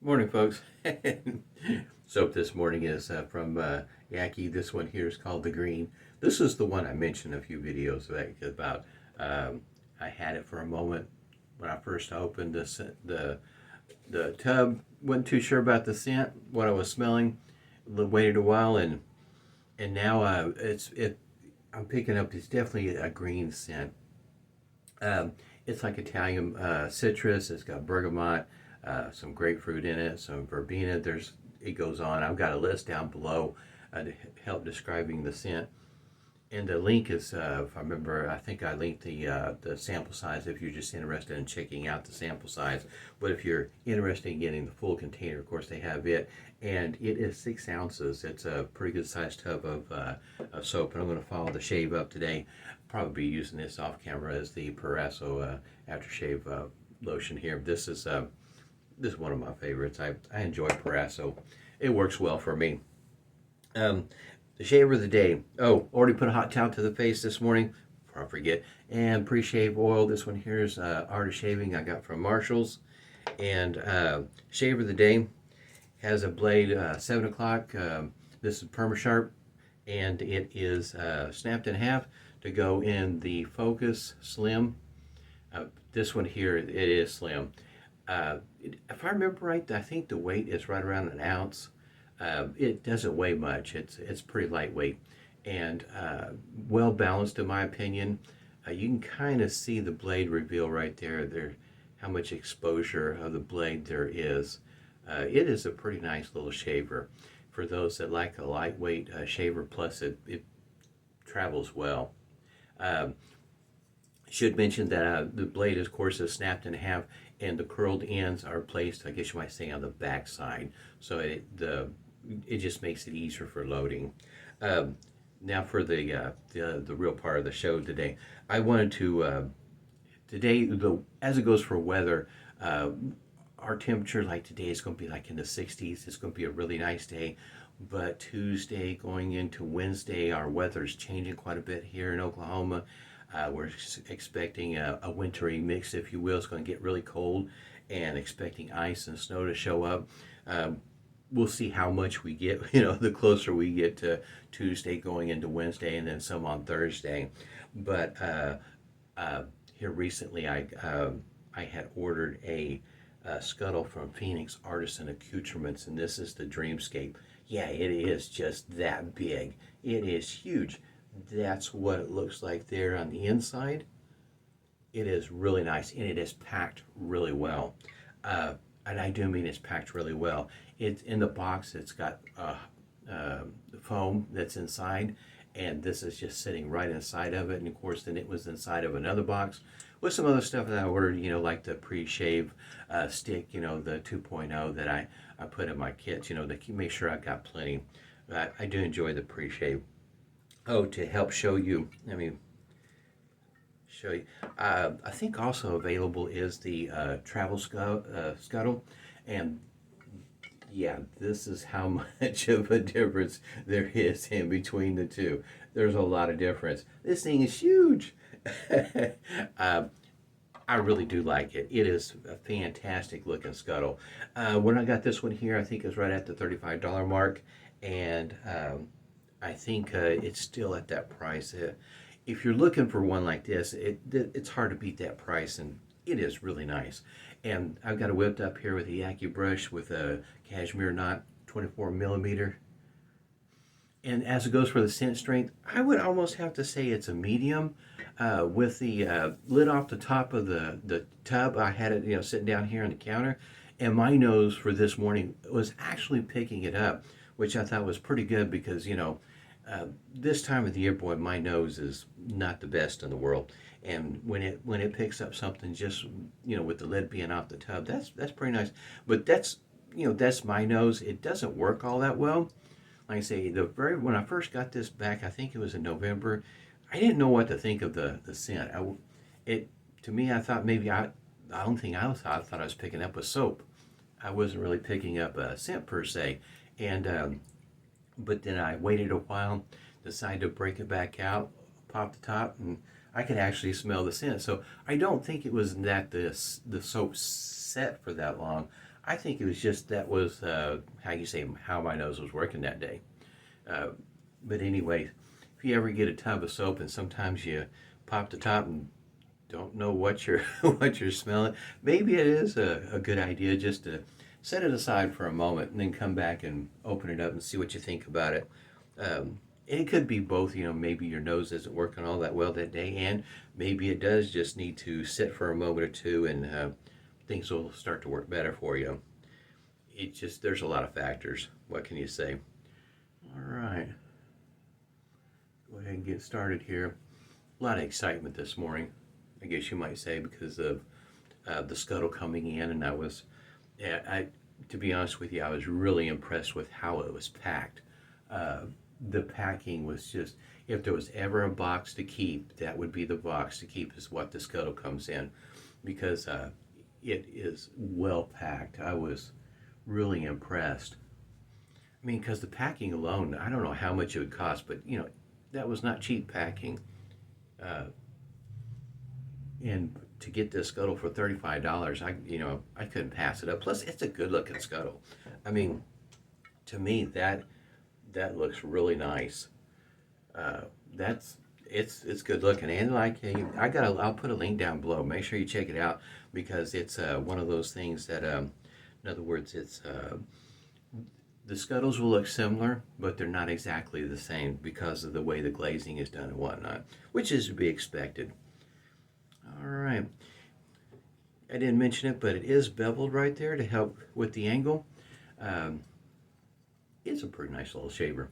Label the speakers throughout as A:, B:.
A: Morning, folks. Soap this morning is from Yaqi. This one here is called The Green. This is the one I mentioned a few videos back about. I had it for a moment when I first opened the tub. Wasn't too sure about the scent, what I was smelling. Waited a while, and now I'm picking up. It's definitely a green scent. It's like Italian citrus. It's got bergamot, some grapefruit in it, some verbena. It goes on. I've got a list down below to help describing the scent. And the link is, if I remember, I think I linked the sample size if you're just interested in checking out the sample size. But if you're interested in getting the full container, of course they have it, and it is 6 ounces. It's a pretty good sized tub of soap, and I'm going to follow the shave up today. Probably be using this off camera as the Proraso aftershave lotion here. This is one of my favorites. I enjoy Proraso. It works well for me. The shaver of the day. Oh, already put a hot towel to the face this morning. Before I forget. And pre-shave oil. This one here is Art of Shaving I got from Marshall's. And shaver of the day has a blade 7 o'clock. This is Permasharp. And it is snapped in half to go in the Focus Slim. This one here, it is slim. If I remember right, I think the weight is right around an ounce. It doesn't weigh much. It's pretty lightweight and well balanced in my opinion. You can kind of see the blade reveal right there. How much exposure of the blade there is. It is a pretty nice little shaver for those that like a lightweight shaver. Plus, it travels well. Should mention that the blade, of course, is snapped in half, and the curled ends are placed, I guess you might say, on the back side. So it just makes it easier for loading. Now for the real part of the show today. I wanted to today, as it goes for weather, our temperature like today is going to be like in the 60s. It's going to be a really nice day. But Tuesday going into Wednesday, our weather is changing quite a bit here in Oklahoma. We're expecting a wintry mix, if you will. It's going to get really cold, and expecting ice and snow to show up. We'll see how much we get, the closer we get to Tuesday going into Wednesday, and then some on Thursday. But here recently, I had ordered a scuttle from Phoenix Artisan Accoutrements, and this is the Dreamscape. Yeah, it is just that big. It is huge. That's what it looks like there on the inside. It is really nice, and it is packed really well. And I do mean it's packed really well. It's in the box. It's got foam that's inside, and this is just sitting right inside of it. And of course, then it was inside of another box with some other stuff that I ordered. Like the pre-shave stick. The 2.0 that I put in my kits. To make sure I've got plenty. I do enjoy the pre-shave. Oh, to help show you, let me show you. I think also available is the travel scuttle, and yeah, this is how much of a difference there is in between the two. There's a lot of difference. This thing is huge. I really do like it. It is a fantastic looking scuttle. When I got this one here, I think it was right at the $35 mark, and I think it's still at that price. If you're looking for one like this, it's hard to beat that price, and it is really nice. And I've got it whipped up here with a Yaqi brush with a cashmere knot, 24 millimeter. And as it goes for the scent strength, I would almost have to say it's a medium. With the lid off the top of the tub, I had it sitting down here on the counter, and my nose for this morning was actually picking it up, which I thought was pretty good because this time of the year, boy, my nose is not the best in the world, and when it picks up something just with the lid being off the tub, that's pretty nice. But that's my nose. It doesn't work all that well. Like I say, when I first got this back, I think it was in November. I didn't know what to think of the scent. To me, I thought maybe the only thing I thought I was picking up was soap. I wasn't really picking up a scent per se, and but then I waited a while, decided to break it back out, pop the top, and I could actually smell the scent. So I don't think it was that the soap set for that long. I think it was just that was how you say how my nose was working that day. Uh, but anyway, if you ever get a tub of soap and sometimes you pop the top and don't know what you're what you're smelling, maybe it is a good idea just to set it aside for a moment and then come back and open it up and see what you think about it. And it could be both, maybe your nose isn't working all that well that day, and maybe it does just need to sit for a moment or two and things will start to work better for you. It just, there's a lot of factors. What can you say? All right. Go ahead and get started here. A lot of excitement this morning, I guess you might say, because of the scuttle coming in, and to be honest with you, I was really impressed with how it was packed. The packing was just, if there was ever a box to keep, that would be the box to keep, is what the scuttle comes in, because it is well packed. I was really impressed. I mean, because the packing alone, I don't know how much it would cost, but that was not cheap packing. And to get this scuttle for $35, I couldn't pass it up. Plus, it's a good looking scuttle. I mean, to me, that looks really nice. It's good looking, and I'll put a link down below. Make sure you check it out, because it's one of those things that in other words, it's the scuttles will look similar, but they're not exactly the same because of the way the glazing is done and whatnot, which is to be expected. All right, I didn't mention it, but it is beveled right there to help with the angle. It's a pretty nice little shaver.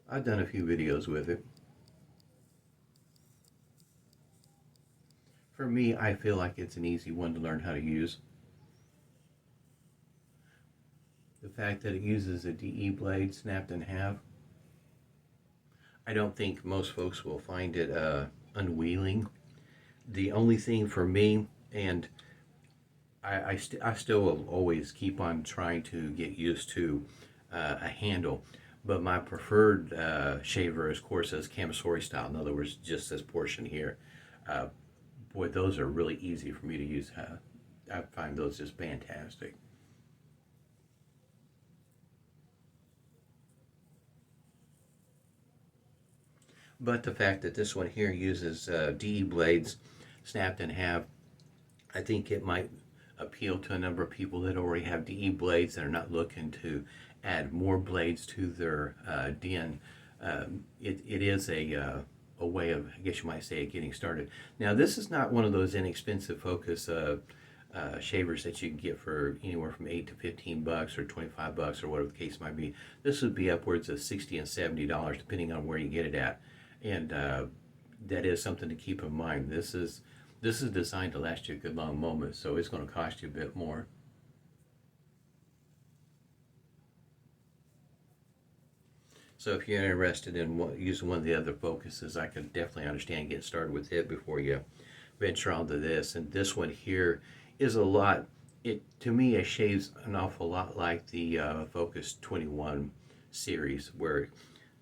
A: I've done a few videos with it. For me, I feel like it's an easy one to learn how to use. The fact that it uses a DE blade snapped in half, I don't think most folks will find it unwielding. The only thing for me, and I still will always keep on trying to get used to a handle, but my preferred shaver, of course, is Camisori style. In other words, just this portion here. Boy, those are really easy for me to use. I find those just fantastic. But the fact that this one here uses DE blades snapped in half, I think it might appeal to a number of people that already have DE blades that are not looking to add more blades to their den. It is a way of, I guess you might say, getting started. Now, this is not one of those inexpensive focus shavers that you can get for anywhere from $8 to $15 or $25 or whatever the case might be. This would be upwards of $60 and $70 depending on where you get it at, and that is something to keep in mind. This is designed to last you a good long moment, so it's going to cost you a bit more. So if you're interested in using one of the other focuses, I can definitely understand getting started with it before you venture onto this. And this one here is a lot, to me, it shaves an awful lot like the Focus 21 series, where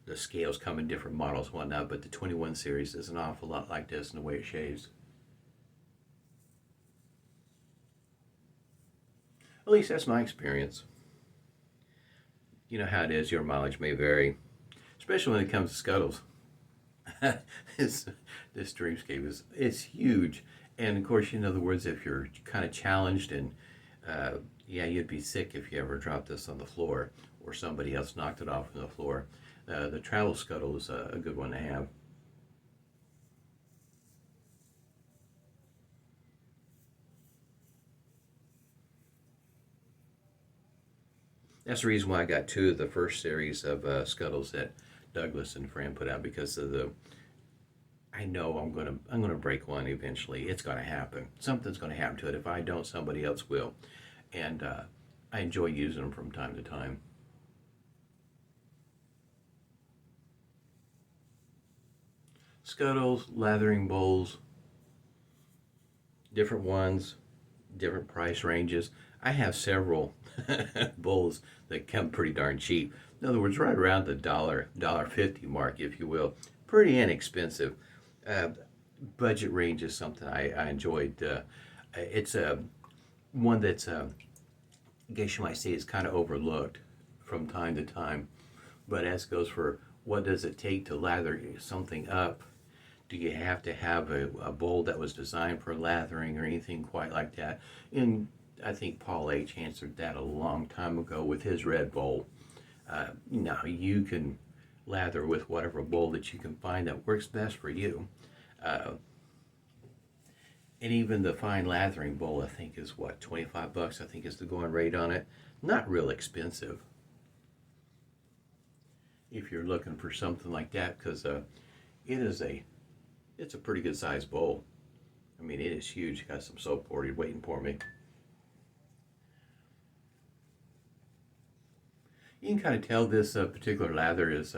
A: the scales come in different models and whatnot, but the 21 series is an awful lot like this in the way it shaves. At least that's my experience. You know how it is, your mileage may vary, especially when it comes to scuttles. this dreamscape is huge, and of course, in other words, if you're kind of challenged, and yeah, you'd be sick if you ever dropped this on the floor or somebody else knocked it off on the floor. The travel scuttle is a good one to have. That's the reason why I got two of the first series of scuttles that Douglas and Fran put out, because of I know I'm gonna break one eventually. It's gonna happen. Something's gonna happen to it. If I don't, somebody else will. And I enjoy using them from time to time. Scuttles, lathering bowls, different ones, different price ranges. I have several bowls that come pretty darn cheap. In other words, right around the $1.50 mark, if you will. Pretty inexpensive. Budget range is something I enjoyed. It's one that's, I guess you might say, is kind of overlooked from time to time. But as goes for what does it take to lather something up? Do you have to have a bowl that was designed for lathering or anything quite like that? And I think Paul H. answered that a long time ago with his red bowl. No, you can lather with whatever bowl that you can find that works best for you. Uh, and even the fine lathering bowl, I think, is what, 25 bucks, I think is the going rate on it. Not real expensive if you're looking for something like that, because it's a pretty good sized bowl. I mean, it is huge. Got some soap already waiting for me. You can kind of tell this particular lather is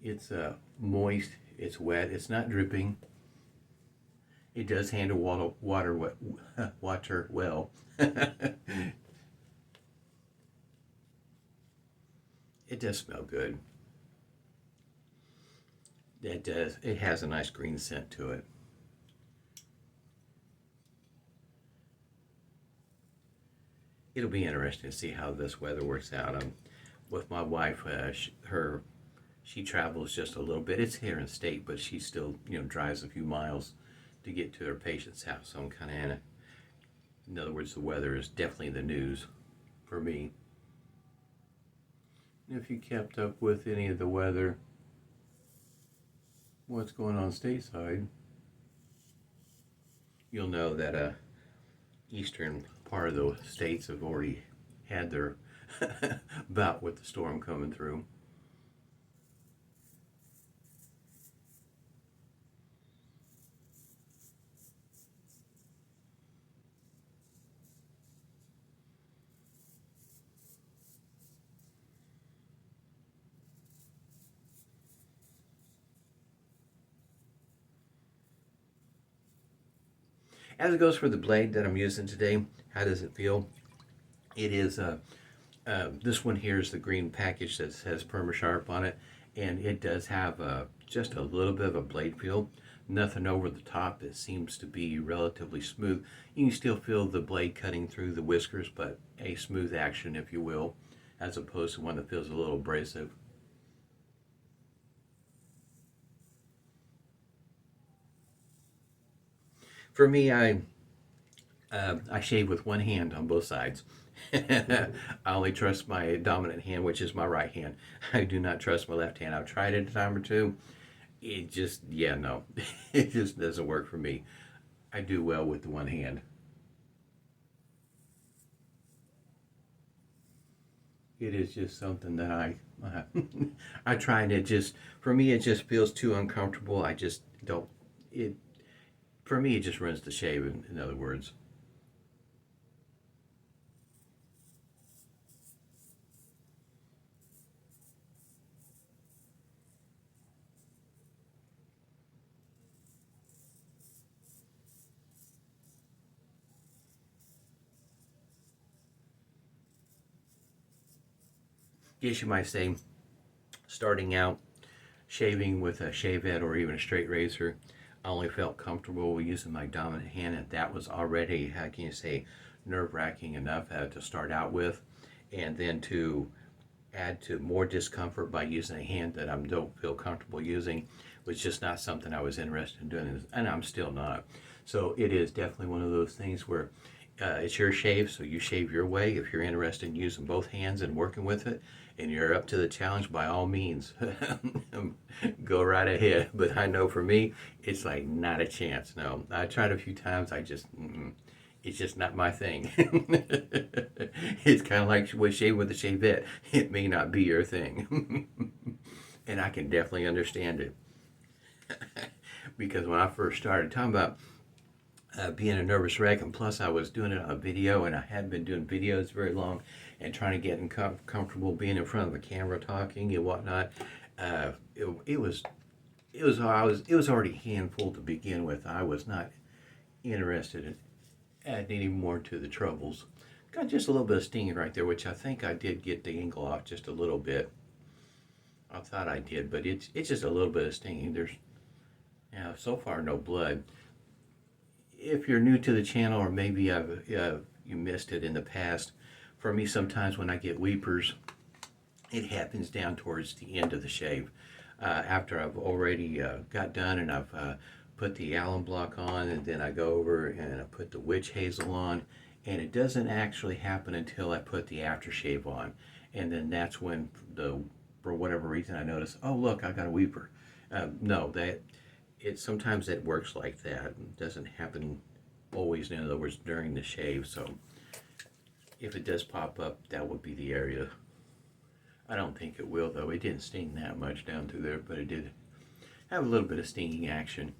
A: it's moist, it's wet, it's not dripping. It does handle water well. It does smell good. It does. It has a nice green scent to it. It'll be interesting to see how this weather works out. With my wife, she travels just a little bit. It's here in state, but she still drives a few miles to get to her patient's house. So I'm kind of in other words, the weather is definitely the news for me. If you kept up with any of the weather, what's going on stateside, you'll know that eastern part of the states have already had their bout with the storm coming through. As it goes for the blade that I'm using today, how does it feel? It is, this one here is the green package that says Permasharp on it, and it does have just a little bit of a blade feel. Nothing over the top. It seems to be relatively smooth. You can still feel the blade cutting through the whiskers, but a smooth action, if you will, as opposed to one that feels a little abrasive. For me, I shave with one hand on both sides. I only trust my dominant hand, which is my right hand. I do not trust my left hand. I've tried it a time or two. It just, yeah, no, it just doesn't work for me. I do well with the one hand. It is just something that I try, and it just, for me, it just feels too uncomfortable. I just don't, it, for me, it just ruins the shave, in other words. Guess you might say, starting out shaving with a shavette or even a straight razor, I only felt comfortable using my dominant hand, and that was already, how can you say, nerve-wracking enough to start out with, and then to add to more discomfort by using a hand that I don't feel comfortable using was just not something I was interested in doing, and I'm still not. So it is definitely one of those things where it's your shave, so you shave your way. If you're interested in using both hands and working with it, and you're up to the challenge, by all means, go right ahead. But I know for me, it's like not a chance. No, I tried a few times. It's just not my thing. It's kind of like with shave with a shavette. It may not be your thing. And I can definitely understand it. Because when I first started talking about being a nervous wreck, and plus I was doing it on a video, and I hadn't been doing videos very long, and trying to get comfortable being in front of a camera talking and whatnot. It was already handful to begin with. I was not interested in adding any more to the troubles. Got just a little bit of stinging right there, which I think I did get the angle off just a little bit. I thought I did, but it's just a little bit of stinging. There's so far no blood. if you're new to the channel, or maybe you missed it in the past, for me sometimes when I get weepers, it happens down towards the end of the shave. After I've already got done and I've put the alum block on, and then I go over and I put the witch hazel on, and it doesn't actually happen until I put the aftershave on. And then that's when, for whatever reason, I notice, oh look, I got a weeper. No, sometimes it works like that. It doesn't happen always, in other words, during the shave. So if it does pop up, that would be the area. I don't think it will, though. It didn't sting that much down through there, but it did have a little bit of stinging action.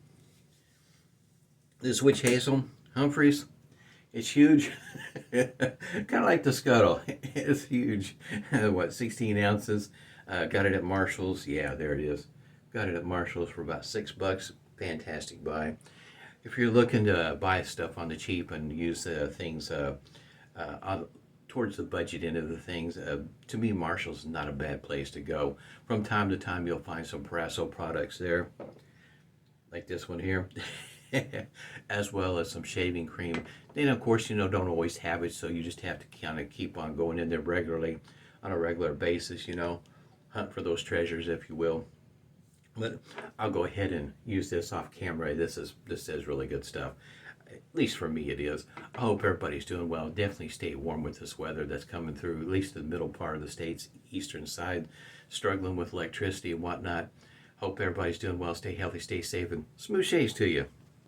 A: This witch hazel, Humphreys, it's huge. Kind of like the scuttle. It's huge. What, 16 ounces? Got it at Marshall's. Yeah, there it is. Got it at Marshall's for about $6. Fantastic buy. If you're looking to buy stuff on the cheap and use things towards the budget end of the things, to me, Marshall's is not a bad place to go. From time to time, you'll find some Proraso products there, like this one here, as well as some shaving cream. Then, of course, don't always have it, so you just have to kind of keep on going in there regularly, on a regular basis, hunt for those treasures, if you will. But I'll go ahead and use this off camera. This is really good stuff. At least for me it is. I hope everybody's doing well. Definitely stay warm with this weather that's coming through, at least the middle part of the state's eastern side, struggling with electricity and whatnot. Hope everybody's doing well. Stay healthy, stay safe, and smooth shaves to you.